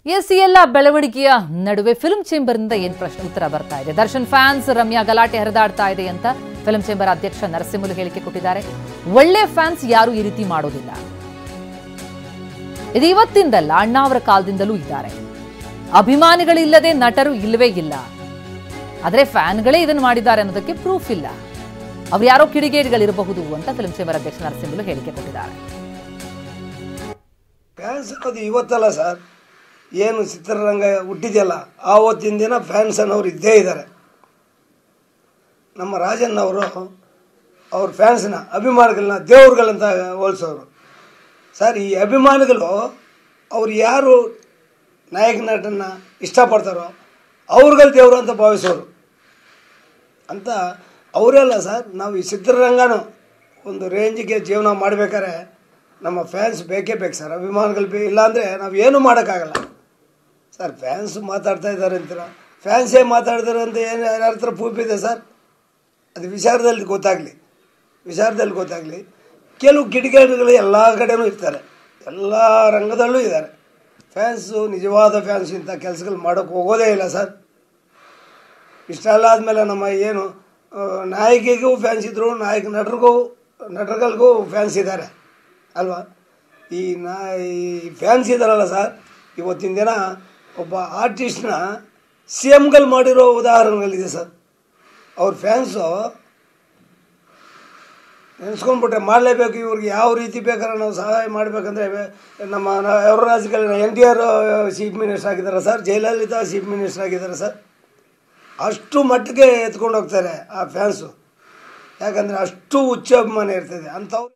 S ಈ ಎಲ್ಲ ಬೆಳವಣಿಗೆಯ ನಡುವೆ ಫಿಲ್ಮ್ ಚೇಂಬರ್ನಿಂದ ಏನು ಪ್ರಶ್ನೆ ಉತ್ತರ ಬರ್ತಾ ಇದೆ. ದರ್ಶನ್ ಫ್ಯಾನ್ಸ್ ರಮ್ಯಾ ಗಲಾಟೆ ಹರಿದಾಡ್ತಾ ಇದೆ ಅಂತ ಫಿಲ್ಮ್ ಚೇಂಬರ್ ಅಧ್ಯಕ್ಷ ನರಸಿಂಹಲು ಹೇಳಿಕೆ ಕೊಟ್ಟಿದ್ದಾರೆ. ಒಳ್ಳೆ ಫ್ಯಾನ್ಸ್ ಯಾರು ಈ ರೀತಿ ಮಾಡೋದಿಲ್ಲ. ಇದು ಇವತ್ತಿಂದಲ್ಲ, ಅಣ್ಣ ಅವರ ಕಾಲದಿಂದಲೂ ಇದ್ದಾರೆ. ಅಭಿಮಾನಿಗಳಿಲ್ಲದೆ ನಟರು ಇಲ್ಲವೇ ಇಲ್ಲ. ಆದರೆ ಫ್ಯಾನ್ಗಳೇ ಇದನ್ನು ಮಾಡಿದ್ದಾರೆ ಅನ್ನೋದಕ್ಕೆ ಪ್ರೂಫ್ ಇಲ್ಲ. ಅವ್ರು ಯಾರೋ ಕಿಡಿಗೇಡಿಗಳಿರಬಹುದು ಅಂತ ಫಿಲ್ಮ್ ಚೇಂಬರ್ ಅಧ್ಯಕ್ಷ ನರಸಿಂಹಲು ಹೇಳಿಕೆ ಕೊಟ್ಟಿದ್ದಾರೆ. ಫ್ಯಾನ್ಸ್ ಅದು ಇವತ್ತಲ್ಲ ಸರ್, ಏನು ಚಿತ್ರರಂಗ ಹುಟ್ಟಿದೆಯಲ್ಲ ಆವತ್ತಿನ ದಿನ ಫ್ಯಾನ್ಸ್ ಅನ್ನೋರು ಇದ್ದೇ ಇದ್ದಾರೆ. ನಮ್ಮ ರಾಜನ್ ಅವರು ಅವ್ರ ಫ್ಯಾನ್ಸ್ನ ಅಭಿಮಾನಿಗಳನ್ನ ದೇವ್ರುಗಳಂತ ಹೋಲಿಸೋರು ಸರ್. ಈ ಅಭಿಮಾನಿಗಳು ಅವ್ರು ಯಾರು ನಾಯಕ ನಟನ್ನ ಇಷ್ಟಪಡ್ತಾರೋ ಅವ್ರುಗಳು ದೇವರು ಅಂತ ಭಾವಿಸೋರು ಅಂತ ಅವರೆಲ್ಲ ಸರ್. ನಾವು ಈ ಚಿತ್ರರಂಗನೂ ಒಂದು ರೇಂಜಿಗೆ ಜೀವನ ಮಾಡಬೇಕಾದ್ರೆ ನಮ್ಮ ಫ್ಯಾನ್ಸ್ ಬೇಕೇ ಬೇಕು ಸರ್. ಅಭಿಮಾನಿಗಳು ಇಲ್ಲಾಂದರೆ ನಾವು ಏನೂ ಮಾಡೋಕ್ಕಾಗಲ್ಲ ಸರ್. ಫ್ಯಾನ್ಸ್ ಮಾತಾಡ್ತಾ ಇದ್ದಾರೆ ಅಂತೀರ, ಫ್ಯಾನ್ಸೇ ಮಾತಾಡ್ತಾರೆ ಅಂತ ಏನು ಯಾರ ಹತ್ರ ಪ್ರೂಫ್ ಇದೆ ಸರ್? ಅದು ವಿಚಾರದಲ್ಲಿ ಗೊತ್ತಾಗಲಿ. ಕೆಲವು ಕಿಡಿಗೇಡಿಗಳು ಎಲ್ಲ ಕಡೆಯೂ ಇರ್ತಾರೆ, ಎಲ್ಲ ರಂಗದಲ್ಲೂ ಇದ್ದಾರೆ. ಫ್ಯಾನ್ಸು ನಿಜವಾದ ಫ್ಯಾನ್ಸ್ ಇಂಥ ಕೆಲಸಗಳು ಮಾಡೋಕ್ಕೆ ಹೋಗೋದೇ ಇಲ್ಲ ಸರ್. ಇಷ್ಟೆಲ್ಲ ಆದಮೇಲೆ ನಮ್ಮ ಏನು ನಾಯಕಿಗೂ ಫ್ಯಾನ್ಸ್ ಇದ್ದರು, ನಟರುಗಳಿಗೂ ಫ್ಯಾನ್ಸ್ ಇದ್ದಾರೆ ಅಲ್ವಾ? ಈ ಫ್ಯಾನ್ಸ್ ಇದ್ದಾರಲ್ಲ ಸರ್, ಇವತ್ತಿನ ದಿನ ಒಬ್ಬ ಆರ್ಟಿಸ್ಟ್ನ ಸಿ ಎಮ್ಗಳು ಮಾಡಿರೋ ಉದಾಹರಣೆಗಳಿದೆ ಸರ್. ಅವ್ರ ಫ್ಯಾನ್ಸು ನೆನೆಸ್ಕೊಂಡ್ಬಿಟ್ರೆ ಮಾಡಲೇಬೇಕು, ಇವ್ರಿಗೆ ಯಾವ ರೀತಿ ಬೇಕಾದ್ರೆ ನಾವು ಸಹಾಯ ಮಾಡಬೇಕಂದ್ರೆ ನಮ್ಮ ಯಾವ ರಾಜಕಾರಣ NTR ಚೀಫ್ ಮಿನಿಸ್ಟರ್ ಆಗಿದ್ದಾರೆ ಸರ್, ಜಯಲಲಿತಾ ಚೀಫ್ ಮಿನಿಸ್ಟರ್ ಆಗಿದ್ದಾರೆ ಸರ್. ಅಷ್ಟು ಮಟ್ಟಿಗೆ ಎತ್ಕೊಂಡು ಹೋಗ್ತಾರೆ ಆ ಫ್ಯಾನ್ಸು, ಯಾಕಂದರೆ ಅಷ್ಟು ಹುಚ್ಚ ಅಭಿಮಾನ ಇರ್ತದೆ ಅಂಥವ್ರು.